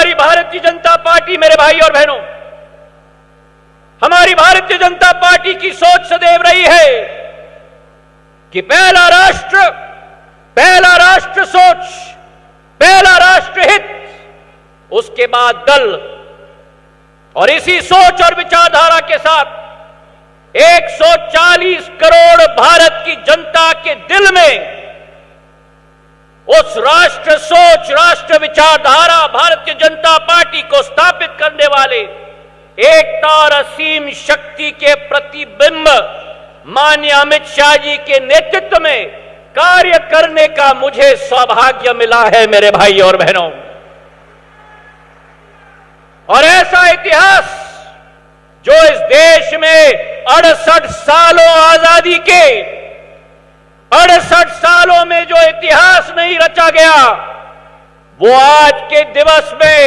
हमारी भारतीय जनता पार्टी, मेरे भाई और बहनों, हमारी भारतीय जनता पार्टी की सोच सदैव रही है कि पहला राष्ट्र सोच, पहला राष्ट्र हित, उसके बाद दल। और इसी सोच और विचारधारा के साथ 140 करोड़ भारत की जनता के दिल में उस राष्ट्र सोच, राष्ट्र विचारधारा, भारतीय जनता पार्टी को स्थापित करने वाले एकता और असीम शक्ति के प्रतिबिंब माननीय अमित शाह जी के नेतृत्व में कार्य करने का मुझे सौभाग्य मिला है, मेरे भाई और बहनों। और ऐसा इतिहास जो इस देश में 68 सालों आजादी के 68 सालों में जो इतिहास नहीं रचा गया, वो आज के दिवस में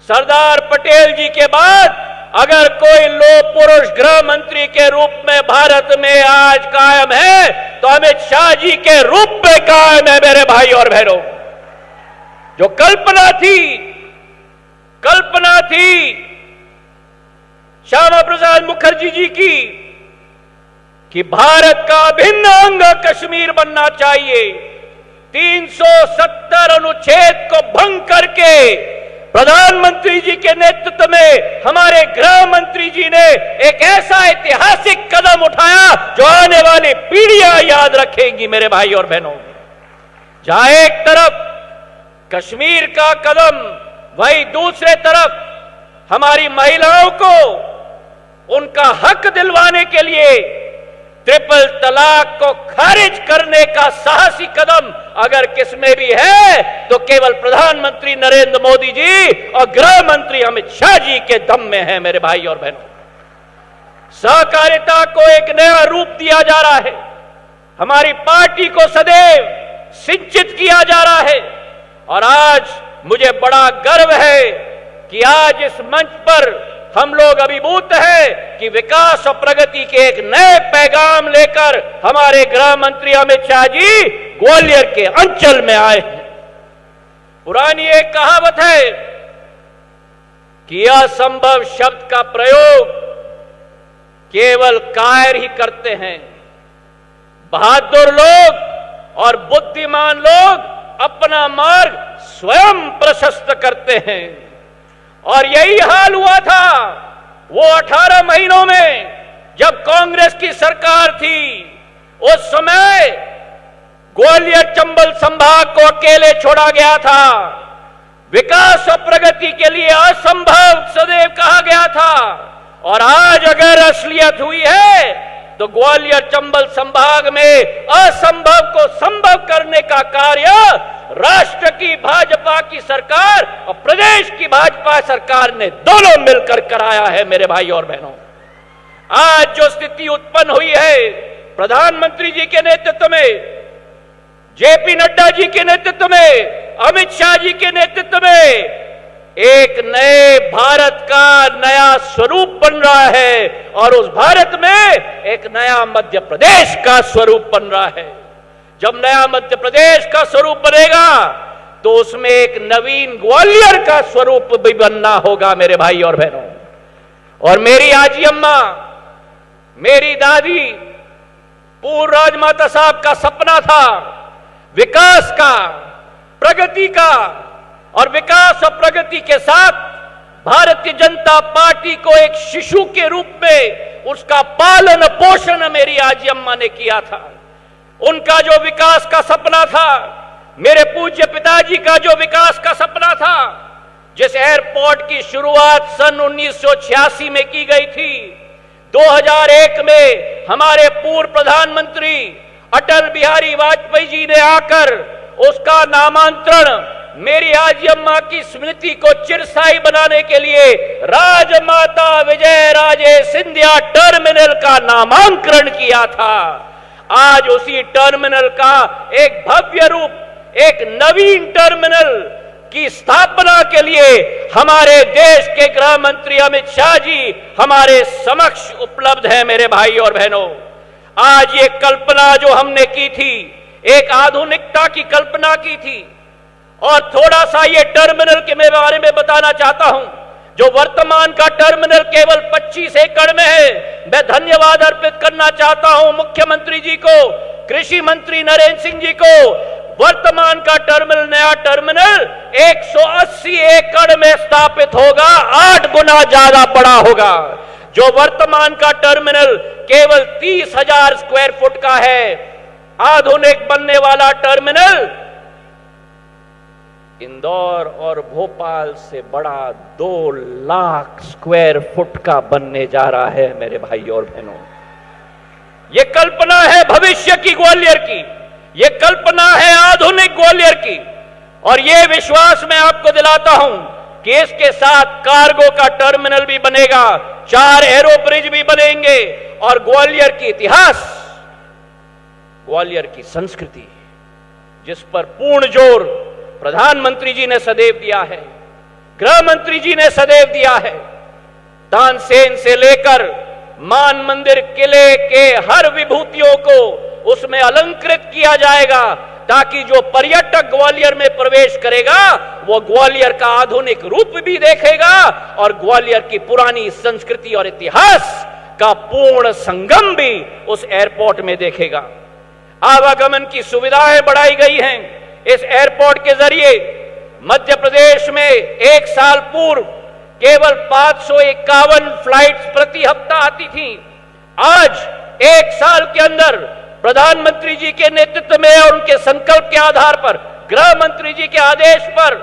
सरदार पटेल जी के बाद अगर कोई लोह पुरुष गृह मंत्री के रूप में भारत में आज कायम है तो अमित शाह जी के रूप में कायम है, मेरे भाई और बहनों। जो कल्पना थी श्यामा प्रसाद मुखर्जी जी की कि भारत का अभिन्न अंग कश्मीर बनना चाहिए, 370 अनुच्छेद को भंग करके प्रधानमंत्री जी के नेतृत्व में हमारे गृह मंत्री जी ने एक ऐसा ऐतिहासिक कदम उठाया जो आने वाली पीढ़ियां याद रखेंगी, मेरे भाई और बहनों। जहां एक तरफ कश्मीर का कदम, वहीं दूसरे तरफ हमारी महिलाओं को उनका हक दिलवाने के लिए ट्रिपल तलाक को खारिज करने का साहसी कदम अगर किसमें भी है तो केवल प्रधानमंत्री नरेंद्र मोदी जी और गृह मंत्री अमित शाह जी के दम में है, मेरे भाई और बहनों। सहकारिता को एक नया रूप दिया जा रहा है, हमारी पार्टी को सदैव सिंचित किया जा रहा है। और आज मुझे बड़ा गर्व है कि आज इस मंच पर हम लोग अभिभूत हैं कि विकास और प्रगति के एक नए पैगाम लेकर हमारे गृह मंत्री अमित शाह जी ग्वालियर के अंचल में आए हैं। पुरानी एक कहावत है कि असंभव शब्द का प्रयोग केवल कायर ही करते हैं। बहादुर लोग और बुद्धिमान लोग अपना मार्ग स्वयं प्रशस्त करते हैं। और यही हाल हुआ था वो 18 महीनों में जब कांग्रेस की सरकार थी। उस समय ग्वालियर चंबल संभाग को अकेले छोड़ा गया था। विकास और प्रगति के लिए असंभव सदैव कहा गया था। और आज अगर असलियत हुई है तो ग्वालियर चंबल संभाग में असंभव को संभव करने का कार्य राष्ट्र की भाजपा की सरकार और प्रदेश की भाजपा सरकार ने दोनों मिलकर कराया है, मेरे भाई और बहनों। आज जो स्थिति उत्पन्न हुई है प्रधानमंत्री जी के नेतृत्व में, जेपी नड्डा जी के नेतृत्व में, अमित शाह जी के नेतृत्व में एक नए भारत का नया स्वरूप बन रहा है। और उस भारत में एक नया मध्य प्रदेश का स्वरूप बन रहा है। जब नया मध्य प्रदेश का स्वरूप बनेगा तो उसमें एक नवीन ग्वालियर का स्वरूप भी बनना होगा, मेरे भाई और बहनों। और मेरी आजी अम्मा, मेरी दादी, पूर्व राजमाता साहब का सपना था विकास का, प्रगति का। और विकास और प्रगति के साथ भारतीय जनता पार्टी को एक शिशु के रूप में उसका पालन पोषण मेरी आजी अम्मा ने किया था। उनका जो विकास का सपना था, मेरे पूज्य पिताजी का जो विकास का सपना था, जिस एयरपोर्ट की शुरुआत सन 1986 में की गई थी, 2001 में हमारे पूर्व प्रधानमंत्री अटल बिहारी वाजपेयी जी ने आकर उसका नामांतरण मेरी आजी अम्मा की स्मृति को चिरस्थायी बनाने के लिए राजमाता विजय राजे सिंधिया टर्मिनल का नामांकन किया था। आज उसी टर्मिनल का एक भव्य रूप, एक नवीन टर्मिनल की स्थापना के लिए हमारे देश के गृह मंत्री अमित शाह जी हमारे समक्ष उपलब्ध हैं, मेरे भाई और बहनों। आज ये कल्पना जो हमने की थी, एक आधुनिकता की कल्पना की थी और थोड़ा सा ये टर्मिनल के बारे में बताना चाहता हूं। जो वर्तमान का टर्मिनल केवल 25 एकड़ में है, मैं धन्यवाद अर्पित करना चाहता हूं मुख्यमंत्री जी को, कृषि मंत्री नरेंद्र सिंह जी को। वर्तमान का टर्मिनल, नया टर्मिनल 180 एकड़ में स्थापित होगा, 8 गुना ज्यादा बड़ा होगा। जो वर्तमान का टर्मिनल केवल 30,000 स्क्वायर फुट का है, आधुनिक बनने वाला टर्मिनल इंदौर और भोपाल से बड़ा 2 लाख स्क्वायर फुट का बनने जा रहा है मेरे भाई और बहनों। यह कल्पना है भविष्य की ग्वालियर की, यह कल्पना है आधुनिक ग्वालियर की। और यह विश्वास मैं आपको दिलाता हूं कि इसके साथ कार्गो का टर्मिनल भी बनेगा, 4 एरो ब्रिज भी बनेंगे, और ग्वालियर की इतिहास, ग्वालियर की संस्कृति, जिस पर पूर्ण जोर प्रधानमंत्री जी ने सदैव दिया है, गृह मंत्री जी ने सदैव दिया है। तानसेन से लेकर मान मंदिर किले के हर विभूतियों को उसमें अलंकृत किया जाएगा, ताकि जो पर्यटक ग्वालियर में प्रवेश करेगा वो ग्वालियर का आधुनिक रूप भी देखेगा और ग्वालियर की पुरानी संस्कृति और इतिहास का पूर्ण संगम भी उस एयरपोर्ट में देखेगा। आवागमन की सुविधाएं बढ़ाई गई हैं। इस एयरपोर्ट के जरिए मध्य प्रदेश में 1 साल पूर्व केवल 551 फ्लाइट्स प्रति हफ्ता आती थी। आज 1 साल के अंदर प्रधानमंत्री जी के नेतृत्व में और उनके संकल्प के आधार पर, गृह मंत्री जी के आदेश पर,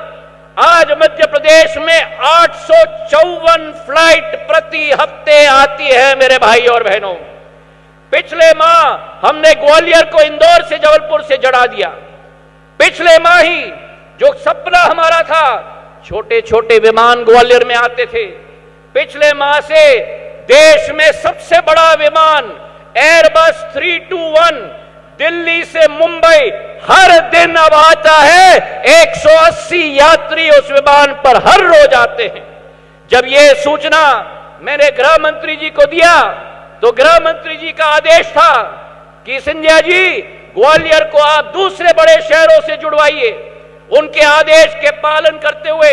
आज मध्य प्रदेश में 854 फ्लाइट प्रति हफ्ते आती है मेरे भाई और बहनों। पिछले माह हमने ग्वालियर को इंदौर से, जबलपुर से जोड़ा दिया। पिछले माह ही जो सपना हमारा था, छोटे छोटे विमान ग्वालियर में आते थे, पिछले माह से देश में सबसे बड़ा विमान एयरबस 321 दिल्ली से मुंबई हर दिन अब आता है। 180 यात्री उस विमान पर हर रोज आते हैं। जब यह सूचना मैंने गृह मंत्री जी को दिया तो गृह मंत्री जी का आदेश था कि सिंधिया जी, ग्वालियर को आप दूसरे बड़े शहरों से जुड़वाइए। उनके आदेश के पालन करते हुए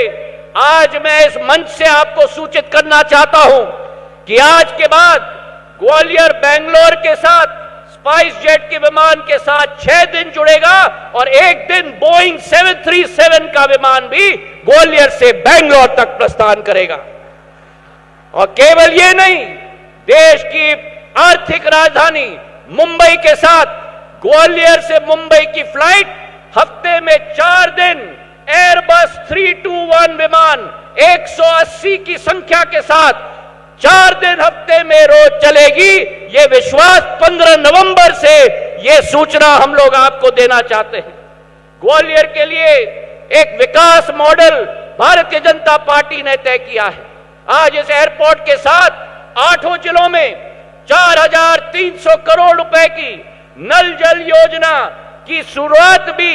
आज मैं इस मंच से आपको सूचित करना चाहता हूं कि आज के बाद ग्वालियर बेंगलोर के साथ स्पाइस जेट के विमान के साथ 6 दिन जुड़ेगा और एक दिन बोइंग 737 का विमान भी ग्वालियर से बेंगलोर तक प्रस्थान करेगा। और केवल ये नहीं, देश की आर्थिक राजधानी मुंबई के साथ ग्वालियर से मुंबई की फ्लाइट हफ्ते में 4 दिन एयरबस 321 विमान 180 की संख्या के साथ 4 दिन हफ्ते में रोज चलेगी। ये विश्वास 15 नवंबर से ये सूचना हम लोग आपको देना चाहते हैं। ग्वालियर के लिए एक विकास मॉडल भारतीय जनता पार्टी ने तय किया है। आज इस एयरपोर्ट के साथ 8 जिलों में 4,300 करोड़ रुपए की नल जल योजना की शुरुआत भी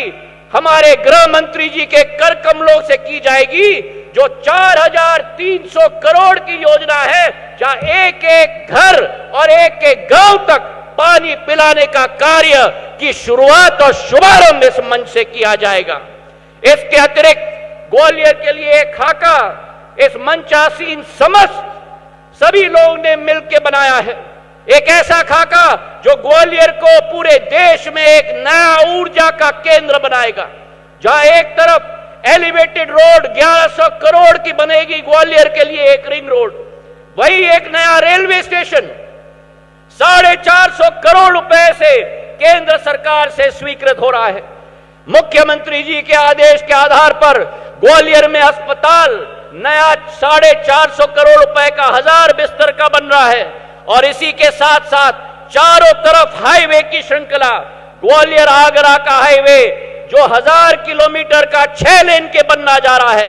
हमारे गृह मंत्री जी के कर कमलों से की जाएगी। जो 4,300 करोड़ की योजना है, जहां एक एक घर और एक एक गांव तक पानी पिलाने का कार्य की शुरुआत और शुभारंभ इस मंच से किया जाएगा। इसके अतिरिक्त ग्वालियर के लिए एक खाका इस मंचासीन समस्त सभी लोगों ने मिलकर बनाया है। एक ऐसा खाका जो ग्वालियर को पूरे देश में एक नया ऊर्जा का केंद्र बनाएगा। जहां एक तरफ एलिवेटेड रोड 1100 करोड़ की बनेगी ग्वालियर के लिए, एक रिंग रोड, वही एक नया रेलवे स्टेशन 450 करोड़ रुपए से केंद्र सरकार से स्वीकृत हो रहा है। मुख्यमंत्री जी के आदेश के आधार पर ग्वालियर में अस्पताल नया 450 करोड़ रुपए का 1000 बिस्तर का बन रहा है। और इसी के साथ साथ चारों तरफ हाईवे की श्रृंखला, ग्वालियर आगरा का हाईवे जो 1000 किलोमीटर का 6 लेन के बनना जा रहा है।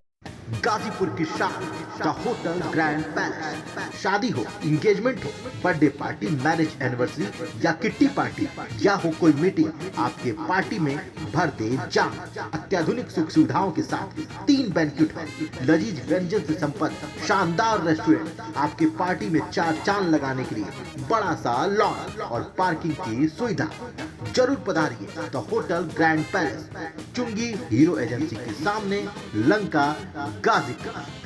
गाजीपुर की शान द होटल ग्रैंड पैलेस। शादी हो, इंगेजमेंट हो, बर्थडे पार्टी, मैरिज एनिवर्सरी या किट्टी पार्टी या हो कोई मीटिंग, आपके पार्टी में भर दे जान। अत्याधुनिक सुख सुविधाओं के साथ 3 बैंक्वेट हॉल, लजीज व्यंजन से संपन्न शानदार रेस्टोरेंट, आपके पार्टी में 4 चांद लगाने के लिए बड़ा सा लॉन और पार्किंग की सुविधा। जरूर पधारिए द होटल ग्रैंड पैलेस, चुंगी हीरो एजेंसी के सामने, लंका, गाजीपुर।